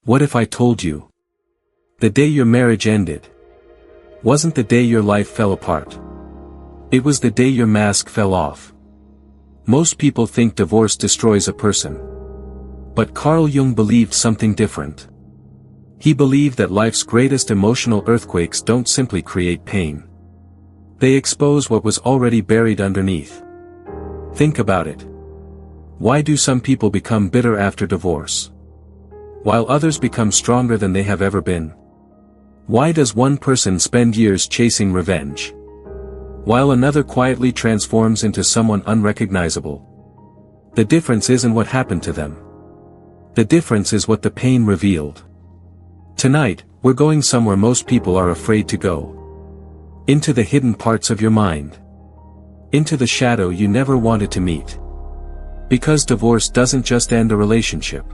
What if I told you? The day your marriage ended wasn't the day your life fell apart. It was the day your mask fell off. Most people think divorce destroys a person. But Carl Jung believed something different. He believed that life's greatest emotional earthquakes don't simply create pain. They expose what was already buried underneath. Think about it. Why do some people become bitter after divorce, while others become stronger than they have ever been? Why does one person spend years chasing revenge, while another quietly transforms into someone unrecognizable? The difference isn't what happened to them. The difference is what the pain revealed. Tonight, we're going somewhere most people are afraid to go. Into the hidden parts of your mind. Into the shadow you never wanted to meet. Because divorce doesn't just end a relationship.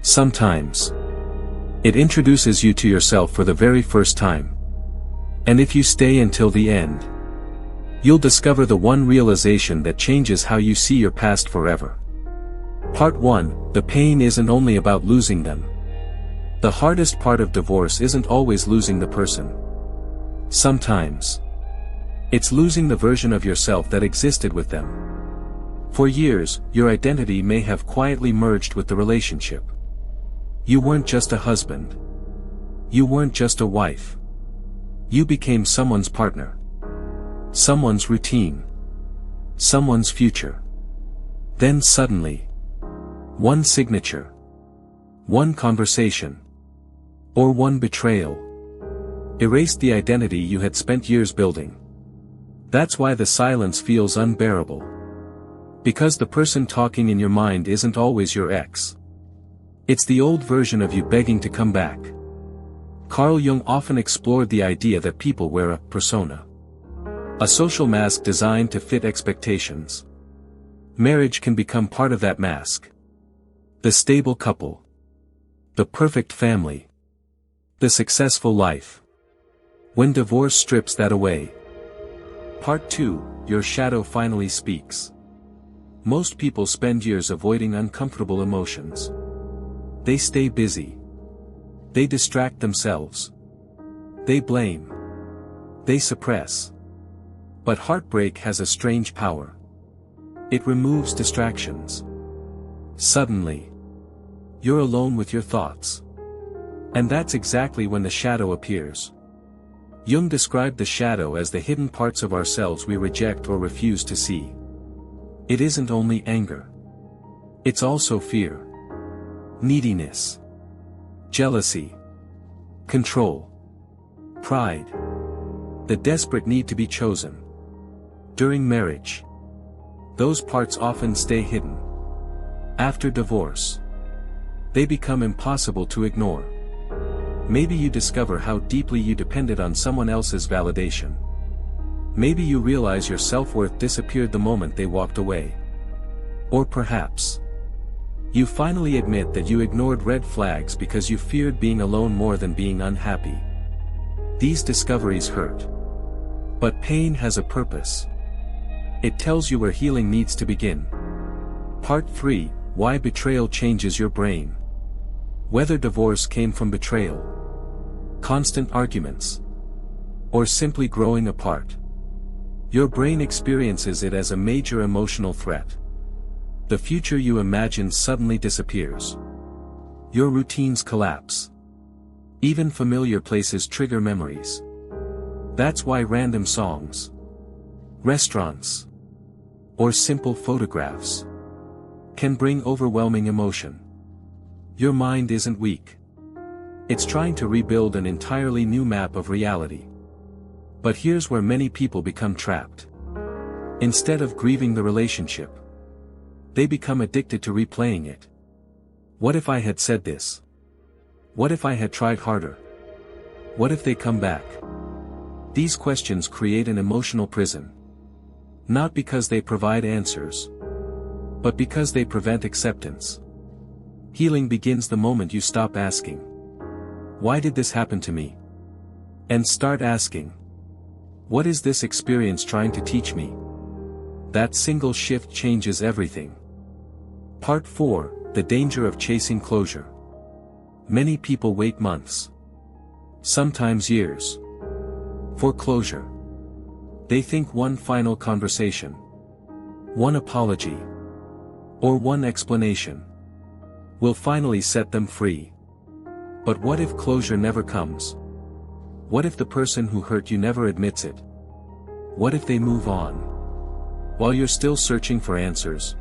Sometimes it introduces you to yourself for the very first time. And if you stay until the end, you'll discover the one realization that changes how you see your past forever. Part 1, the pain isn't only about losing them. The hardest part of divorce isn't always losing the person. Sometimes it's losing the version of yourself that existed with them. For years, your identity may have quietly merged with the relationship. You weren't just a husband. You weren't just a wife. You became someone's partner. Someone's routine. Someone's future. Then suddenly, one signature, one conversation, or one betrayal erased the identity you had spent years building. That's why the silence feels unbearable. Because the person talking in your mind isn't always your ex. It's the old version of you begging to come back. Carl Jung often explored the idea that people wear a persona. A social mask designed to fit expectations. Marriage can become part of that mask. The stable couple. The perfect family. The successful life. When divorce strips that away. Part 2, your shadow finally speaks. Most people spend years avoiding uncomfortable emotions. They stay busy. They distract themselves. They blame. They suppress. But heartbreak has a strange power. It removes distractions. Suddenly, you're alone with your thoughts. And that's exactly when the shadow appears. Jung described the shadow as the hidden parts of ourselves we reject or refuse to see. It isn't only anger. It's also fear. Neediness. Jealousy. Control. Pride. The desperate need to be chosen. During marriage, those parts often stay hidden. After divorce, they become impossible to ignore. Maybe you discover how deeply you depended on someone else's validation. Maybe you realize your self-worth disappeared the moment they walked away. Or perhaps, you finally admit that you ignored red flags because you feared being alone more than being unhappy. These discoveries hurt. But pain has a purpose. It tells you where healing needs to begin. Part 3, why betrayal changes your brain. Whether divorce came from betrayal, constant arguments, or simply growing apart, your brain experiences it as a major emotional threat. The future you imagine suddenly disappears. Your routines collapse. Even familiar places trigger memories. That's why random songs, restaurants, or simple photographs can bring overwhelming emotion. Your mind isn't weak. It's trying to rebuild an entirely new map of reality. But here's where many people become trapped. Instead of grieving the relationship, they become addicted to replaying it. What if I had said this? What if I had tried harder? What if they come back? These questions create an emotional prison. Not because they provide answers, but because they prevent acceptance. Healing begins the moment you stop asking, why did this happen to me? And start asking, what is this experience trying to teach me? That single shift changes everything. Part 4, the danger of chasing closure. Many people wait months, sometimes years, for closure. They think one final conversation, one apology, or one explanation will finally set them free. But what if closure never comes? What if the person who hurt you never admits it? What if they move on while you're still searching for answers?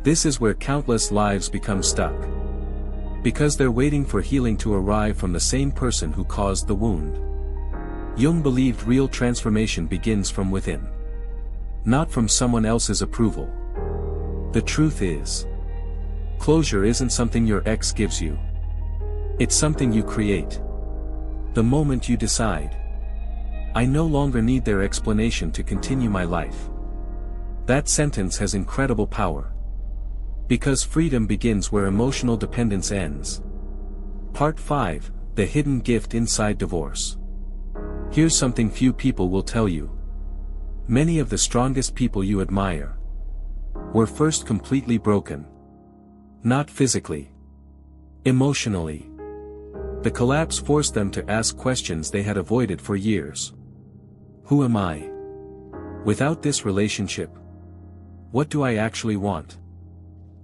This is where countless lives become stuck, because they're waiting for healing to arrive from the same person who caused the wound. Jung believed real transformation begins from within, not from someone else's approval. The truth is, closure isn't something your ex gives you. It's something you create. The moment you decide, I no longer need their explanation to continue my life. That sentence has incredible power. Because freedom begins where emotional dependence ends. Part 5, The Hidden Gift Inside Divorce. Here's something few people will tell you. Many of the strongest people you admire were first completely broken. Not physically, emotionally. The collapse forced them to ask questions they had avoided for years. Who am I? Without this relationship, what do I actually want?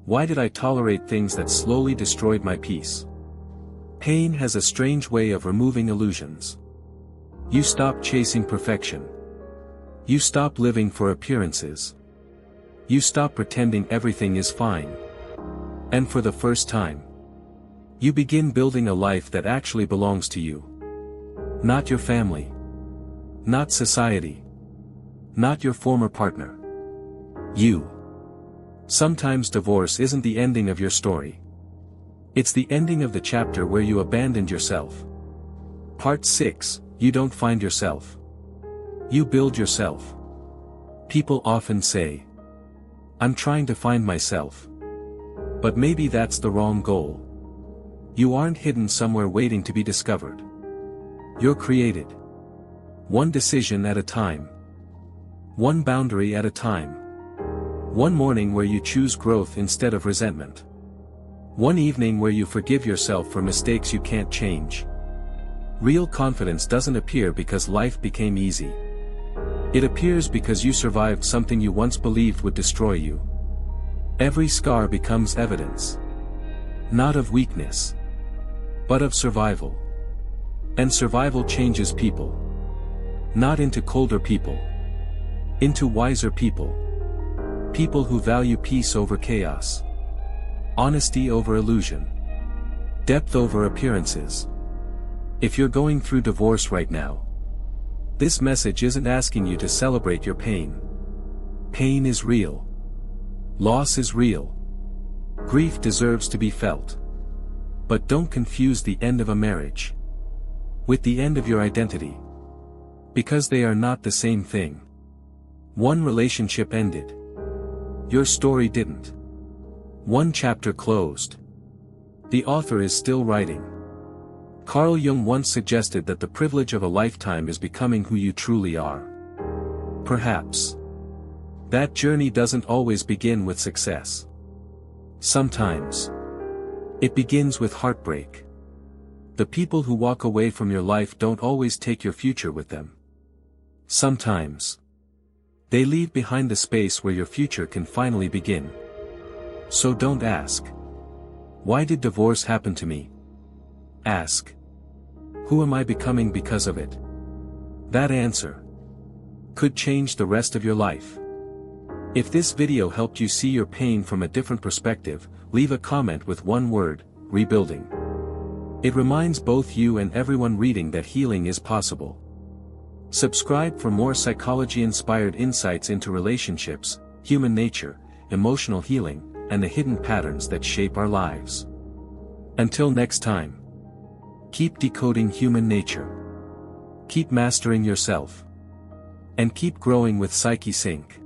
Why did I tolerate things that slowly destroyed my peace? Pain has a strange way of removing illusions. You stop chasing perfection. You stop living for appearances. You stop pretending everything is fine. And for the first time, you begin building a life that actually belongs to you. Not your family. Not society. Not your former partner. You. Sometimes divorce isn't the ending of your story. It's the ending of the chapter where you abandoned yourself. Part 6, You don't find yourself. You build yourself. People often say, I'm trying to find myself. But maybe that's the wrong goal. You aren't hidden somewhere waiting to be discovered. You're created. One decision at a time. One boundary at a time. One morning where you choose growth instead of resentment. One evening where you forgive yourself for mistakes you can't change. Real confidence doesn't appear because life became easy. It appears because you survived something you once believed would destroy you. Every scar becomes evidence. Not of weakness, but of survival. And survival changes people. Not into colder people. Into wiser people. People who value peace over chaos. Honesty over illusion. Depth over appearances. If you're going through divorce right now, this message isn't asking you to celebrate your pain. Pain is real. Loss is real. Grief deserves to be felt. But don't confuse the end of a marriage with the end of your identity. Because they are not the same thing. One relationship ended. Your story didn't. One chapter closed. The author is still writing. Carl Jung once suggested that the privilege of a lifetime is becoming who you truly are. Perhaps that journey doesn't always begin with success. Sometimes it begins with heartbreak. The people who walk away from your life don't always take your future with them. Sometimes they leave behind the space where your future can finally begin. So don't ask, why did divorce happen to me? Ask, who am I becoming because of it? That answer could change the rest of your life. If this video helped you see your pain from a different perspective, leave a comment with one word, rebuilding. It reminds both you and everyone reading that healing is possible. Subscribe for more psychology-inspired insights into relationships, human nature, emotional healing, and the hidden patterns that shape our lives. Until next time, keep decoding human nature. Keep mastering yourself. And keep growing with Psyche Sync.